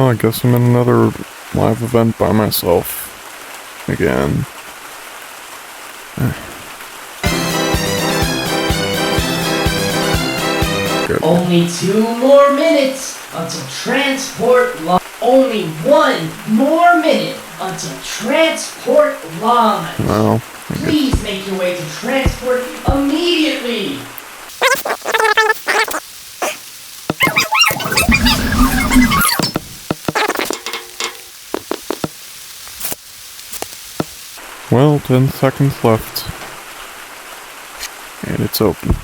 Well, I guess I'm in another live event by myself. Again. Good. Only 2 more minutes until transport Only 1 more minute until transport launch. Well, please make your way to transport immediately. Well, 10 seconds left. And it's open.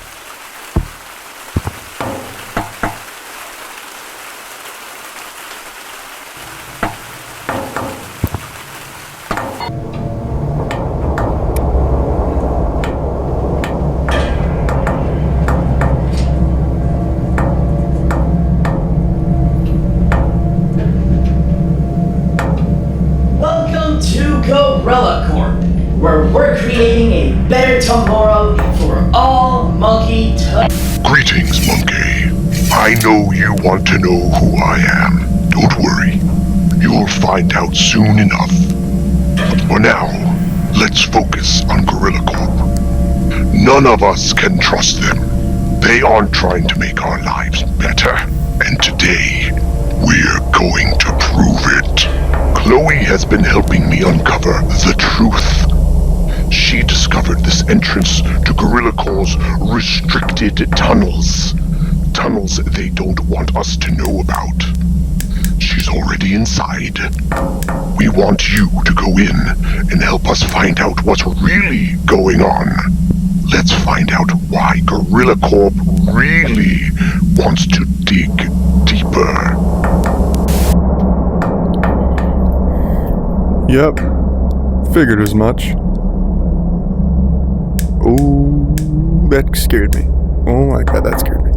Where we're creating a better tomorrow for all monkey Greetings, monkey. I know you want to know who I am. Don't worry. You'll find out soon enough. But for now, let's focus on Gorilla Corp. None of us can trust them. They aren't trying to make our lives better. And today, we're going to prove it. Chloe has been helping me uncover the truth. She discovered this entrance to Gorilla Corp's restricted tunnels. Tunnels they don't want us to know about. She's already inside. We want you to go in and help us find out what's really going on. Let's find out why Gorilla Corp really wants to dig deeper. Yep. Figured as much. Oh, that scared me. Oh my god, that scared me.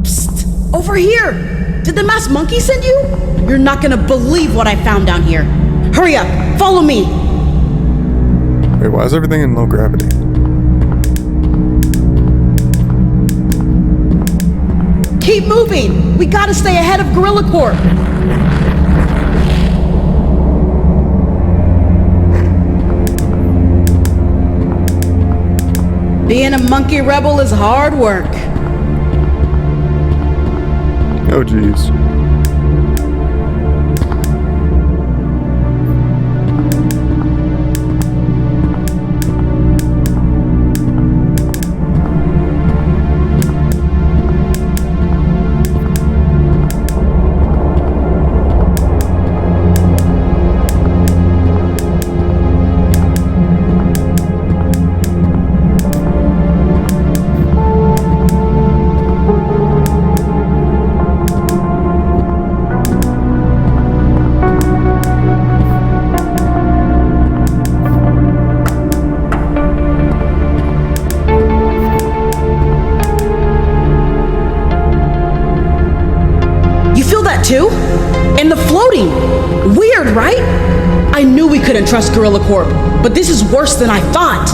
Psst! Over here! Did the masked monkey send you? You're not gonna believe what I found down here. Hurry up! Follow me! Wait, why is everything in low gravity? Keep moving! We gotta stay ahead of Gorilla Corp! Being a monkey rebel is hard work. Oh geez. Too? And the floating! Weird, right? I knew we couldn't trust Gorilla Corp, but this is worse than I thought.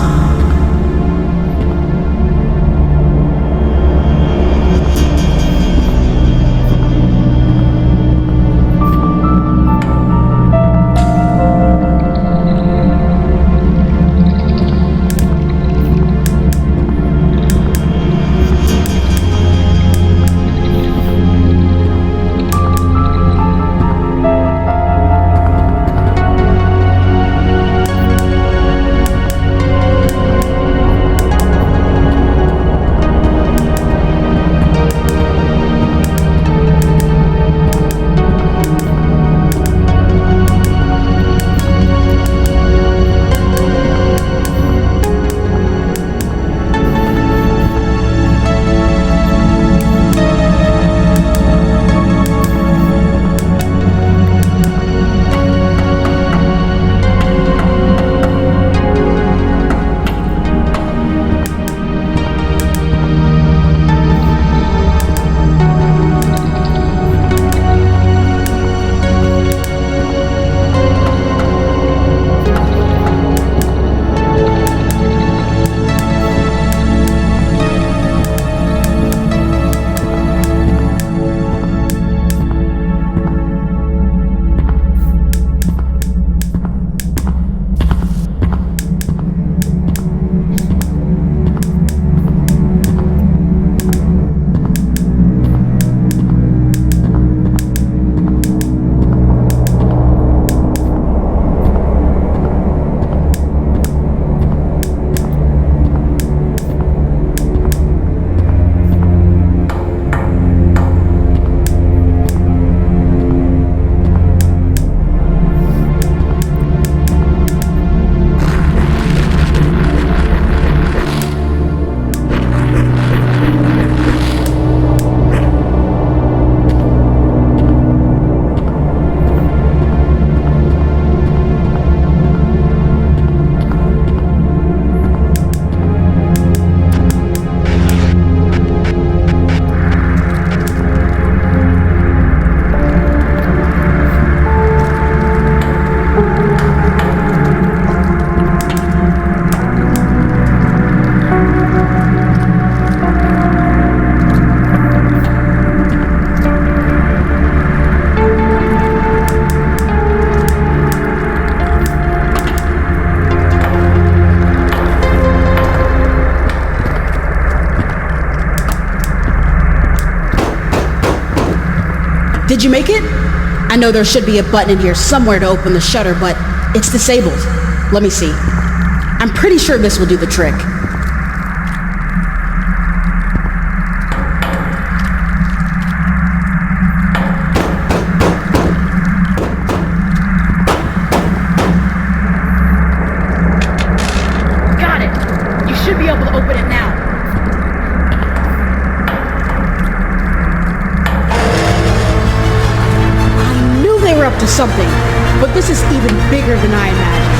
Did you make it? I know there should be a button in here somewhere to open the shutter, but it's disabled. Let me see. I'm pretty sure this will do the trick. Got it! You should be able to open it now. I knew they were up to something, but this is even bigger than I imagined.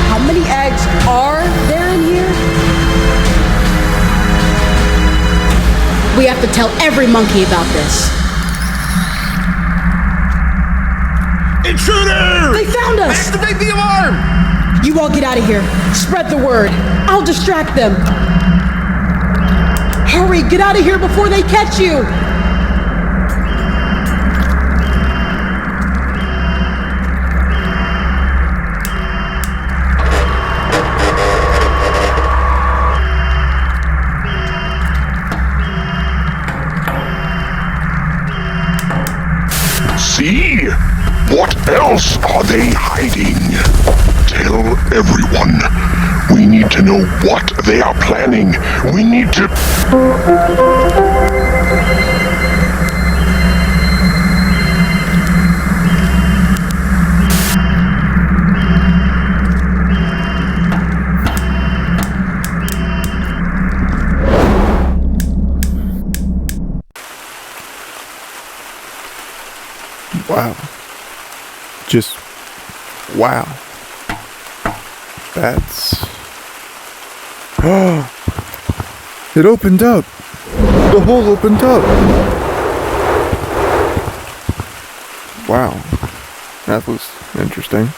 How many eggs are there in here? We have to tell every monkey about this. Intruder! They found us! Activate the alarm! You all get out of here. Spread the word. I'll distract them. Hurry, get out of here before they catch you! See? What else are they hiding? Tell everyone. We need to know what they are planning. We need to... Wow. Just wow. That's... Oh! It opened up! The hole opened up! Wow. That was interesting.